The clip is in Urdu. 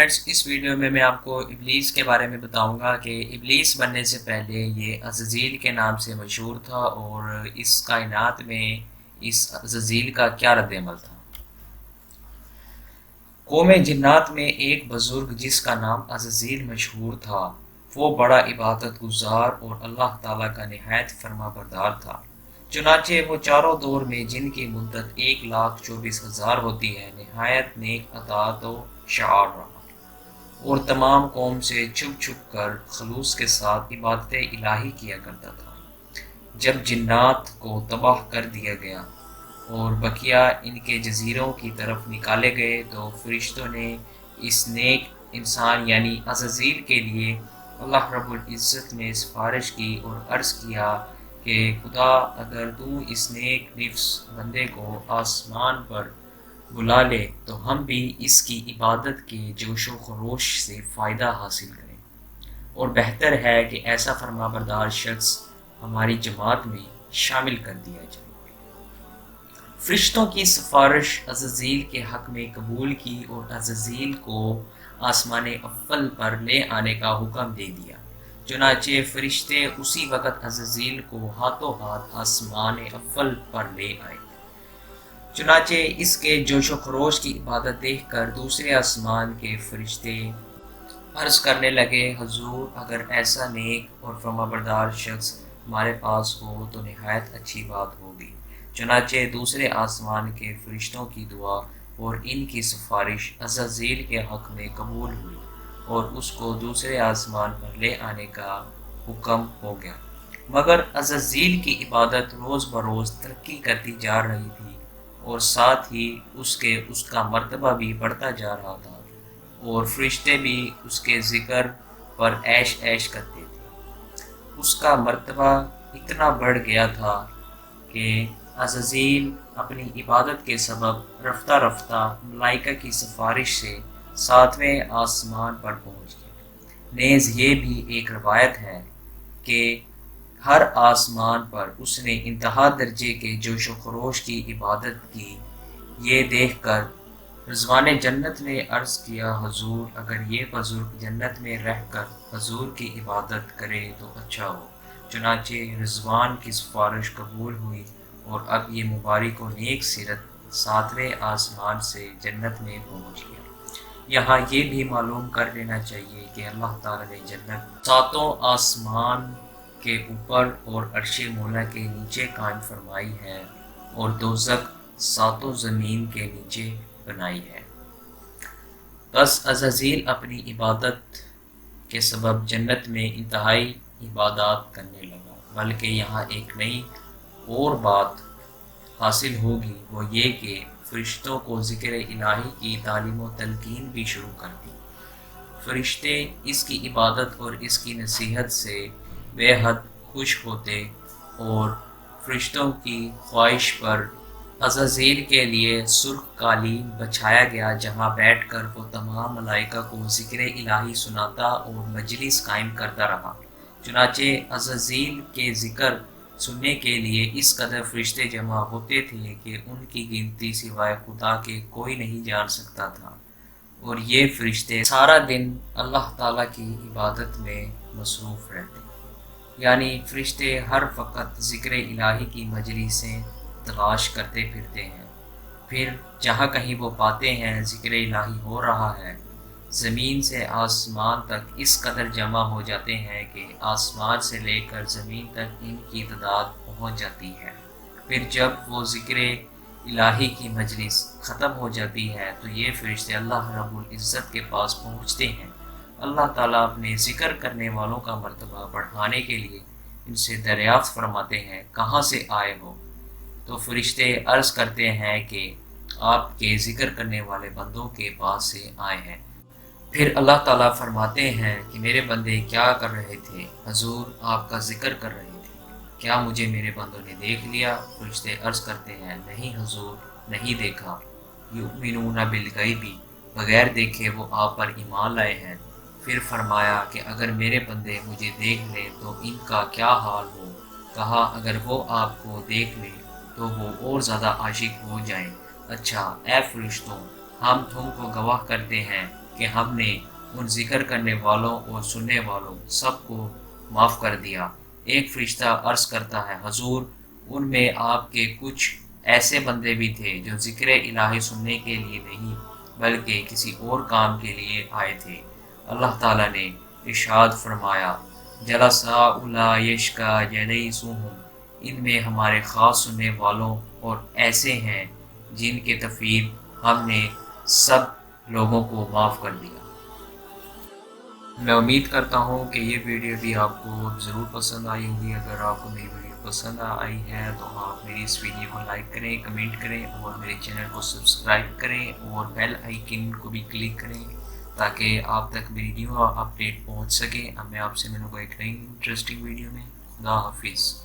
فرینڈس، اس ویڈیو میں آپ کو ابلیس کے بارے میں بتاؤں گا کہ ابلیس بننے سے پہلے یہ عزازیل کے نام سے مشہور تھا اور اس کائنات میں اس عزازیل کا کیا رد عمل تھا۔ قوم جنات میں ایک بزرگ جس کا نام عزازیل مشہور تھا، وہ بڑا عبادت گزار اور اللہ تعالیٰ کا نہایت فرما بردار تھا۔ چنانچہ وہ چاروں دور میں جن کی مدت 1,24,000 ہوتی ہے نہایت نیک اطاعت و شعار رہا اور تمام قوم سے چھپ چھپ کر خلوص کے ساتھ عبادت الہی کیا کرتا تھا۔ جب جنات کو تباہ کر دیا گیا اور بقیہ ان کے جزیروں کی طرف نکالے گئے تو فرشتوں نے اس نیک انسان یعنی عزازیل کے لیے اللہ رب العزت میں سفارش کی اور عرض کیا کہ خدا، اگر تو اس نیک نفس بندے کو آسمان پر بلا لے تو ہم بھی اس کی عبادت کے جوش و خروش سے فائدہ حاصل کریں، اور بہتر ہے کہ ایسا فرما بردار شخص ہماری جماعت میں شامل کر دیا جائے۔ فرشتوں کی سفارش عزازیل کے حق میں قبول کی اور عزازیل کو آسمان اول پر لے آنے کا حکم دے دیا۔ چنانچہ فرشتے اسی وقت عزازیل کو ہاتھوں ہاتھ آسمان اول پر لے آئے۔ چنانچہ اس کے جوش و خروش کی عبادت دیکھ کر دوسرے آسمان کے فرشتے عرض کرنے لگے، حضور، اگر ایسا نیک اور فرمانبردار شخص ہمارے پاس ہو تو نہایت اچھی بات ہوگی۔ چنانچہ دوسرے آسمان کے فرشتوں کی دعا اور ان کی سفارش عزازیل کے حق میں قبول ہوئی اور اس کو دوسرے آسمان پر لے آنے کا حکم ہو گیا، مگر عزازیل کی عبادت روز بروز ترقی کرتی جا رہی تھی اور ساتھ ہی اس کا مرتبہ بھی بڑھتا جا رہا تھا اور فرشتے بھی اس کے ذکر پر عیش کرتے تھے۔ اس کا مرتبہ اتنا بڑھ گیا تھا کہ عزازیل اپنی عبادت کے سبب رفتہ رفتہ ملائکہ کی سفارش سے 7ویں آسمان پر پہنچ گیا۔ نیز یہ بھی ایک روایت ہے کہ ہر آسمان پر اس نے انتہا درجے کے جوش و خروش کی عبادت کی۔ یہ دیکھ کر رضوان جنت نے عرض کیا، حضور، اگر یہ بزرگ جنت میں رہ کر حضور کی عبادت کرے تو اچھا ہو۔ چنانچہ رضوان کی سفارش قبول ہوئی اور اب یہ مبارک و نیک سیرت 7ویں آسمان سے جنت میں پہنچ گیا۔ یہاں یہ بھی معلوم کر لینا چاہیے کہ اللہ تعالیٰ نے جنت 7 آسمان کے اوپر اور عرش مولا کے نیچے قائم فرمائی ہے اور دوزخ 7 زمین کے نیچے بنائی ہے۔ بس عزازیل اپنی عبادت کے سبب جنت میں انتہائی عبادات کرنے لگا، بلکہ یہاں ایک نئی اور بات حاصل ہوگی، وہ یہ کہ فرشتوں کو ذکر الہی کی تعلیم و تلقین بھی شروع کر دی۔ فرشتے اس کی عبادت اور اس کی نصیحت سے بے حد خوش ہوتے اور فرشتوں کی خواہش پر عزازیل کے لیے سرخ قالین بچھایا گیا، جہاں بیٹھ کر وہ تمام ملائکہ کو ذکر الہی سناتا اور مجلس قائم کرتا رہا۔ چنانچہ عزازیل کے ذکر سننے کے لیے اس قدر فرشتے جمع ہوتے تھے کہ ان کی گنتی سوائے خدا کے کوئی نہیں جان سکتا تھا، اور یہ فرشتے سارا دن اللہ تعالیٰ کی عبادت میں مصروف رہتے، یعنی فرشتے ہر وقت ذکر الہی کی مجلسیں تلاش کرتے پھرتے ہیں۔ پھر جہاں کہیں وہ پاتے ہیں ذکر الہی ہو رہا ہے، زمین سے آسمان تک اس قدر جمع ہو جاتے ہیں کہ آسمان سے لے کر زمین تک ان کی تعداد پہنچ جاتی ہے۔ پھر جب وہ ذکر الہی کی مجلس ختم ہو جاتی ہے تو یہ فرشتے اللہ رب العزت کے پاس پہنچتے ہیں۔ اللہ تعالیٰ اپنے ذکر کرنے والوں کا مرتبہ بڑھانے کے لیے ان سے دریافت فرماتے ہیں، کہاں سے آئے ہو؟ تو فرشتے عرض کرتے ہیں کہ آپ کے ذکر کرنے والے بندوں کے پاس سے آئے ہیں۔ پھر اللہ تعالیٰ فرماتے ہیں کہ میرے بندے کیا کر رہے تھے؟ حضور، آپ کا ذکر کر رہے تھے، کیا مجھے میرے بندوں نے دیکھ لیا؟ فرشتے عرض کرتے ہیں، نہیں حضور، نہیں دیکھا۔ یؤمنون بالغیب، بغیر دیکھے وہ آپ پر ایمان لائے ہیں۔ پھر فرمایا کہ اگر میرے بندے مجھے دیکھ لیں تو ان کا کیا حال ہو؟ کہا، اگر وہ آپ کو دیکھ لیں تو وہ اور زیادہ عاشق ہو جائیں۔ اچھا اے فرشتوں، ہم تم کو گواہ کرتے ہیں کہ ہم نے ان ذکر کرنے والوں اور سننے والوں سب کو معاف کر دیا۔ ایک فرشتہ عرض کرتا ہے، حضور، ان میں آپ کے کچھ ایسے بندے بھی تھے جو ذکر الہی سننے کے لیے نہیں بلکہ کسی اور کام کے لیے آئے تھے۔ اللہ تعالیٰ نے ارشاد فرمایا، جلسا الا یشکا جلیسہم، ان میں ہمارے خاص سننے والوں اور ایسے ہیں جن کے تفیل ہم نے سب لوگوں کو معاف کر دیا۔ میں امید کرتا ہوں کہ یہ ویڈیو بھی آپ کو ضرور پسند آئی ہوگی۔ اگر آپ کو میری ویڈیو پسند آئی ہے تو آپ میری اس ویڈیو کو لائک کریں، کمنٹ کریں اور میرے چینل کو سبسکرائب کریں اور بیل آئیکن کو بھی کلک کریں تاکہ آپ تک میری نیو اپڈیٹ پہنچ سکے۔ اب میں آپ سے ملوں گا ایک نئی انٹرسٹنگ ویڈیو میں۔ خدا حافظ۔